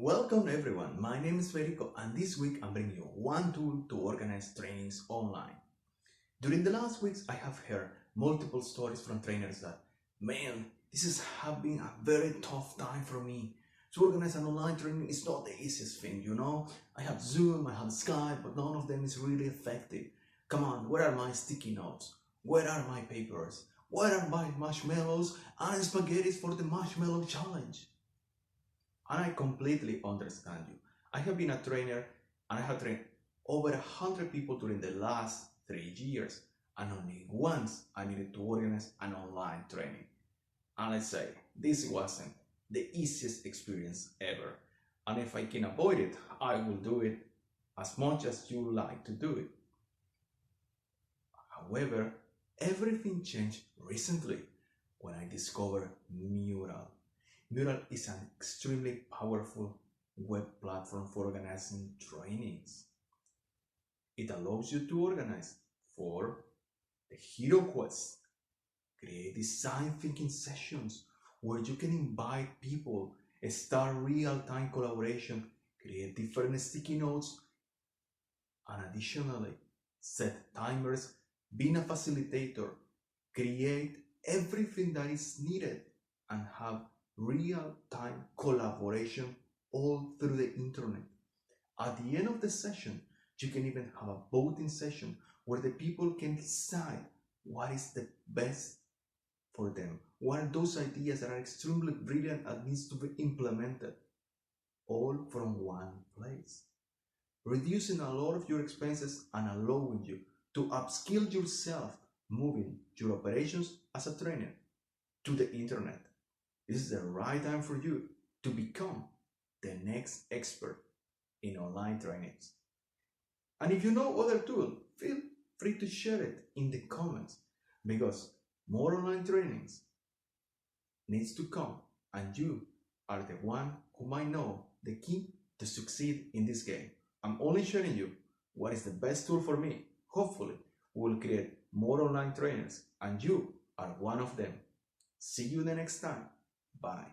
Welcome everyone, my name is Federico and this week I'm bringing you one tool to organize trainings online. During the last weeks I have heard multiple stories from trainers that, man, this has been a very tough time for me. To organize an online training is not the easiest thing, you know. I have Zoom, I have Skype, but none of them is really effective. Come on, where are my sticky notes? Where are my papers? Where are my marshmallows and spaghettis for the marshmallow challenge? And I completely understand you. I have been a trainer and I have trained over 100 people during the last 3 years, and only once I needed to organize an online training. And I say, this wasn't the easiest experience ever. And if I can avoid it, I will do it as much as you like to do it. However, everything changed recently when I discovered Mural. Mural is an extremely powerful web platform for organizing trainings. It allows you to organize for the Hero Quest, create design thinking sessions where you can invite people, start real-time collaboration, create different sticky notes, and additionally, set timers, being a facilitator, create everything that is needed, and have real-time collaboration all through the internet. At the end of the session, you can even have a voting session where the people can decide what is the best for them. What are those ideas that are extremely brilliant and needs to be implemented, all from one place. Reducing a lot of your expenses and allowing you to upskill yourself, moving your operations as a trainer to the internet. This is the right time for you to become the next expert in online trainings. And if you know other tools, feel free to share it in the comments, because more online trainings needs to come, and you are the one who might know the key to succeed in this game. I'm only sharing you what is the best tool for me. Hopefully, we will create more online trainers, and you are one of them. See you the next time. Bye.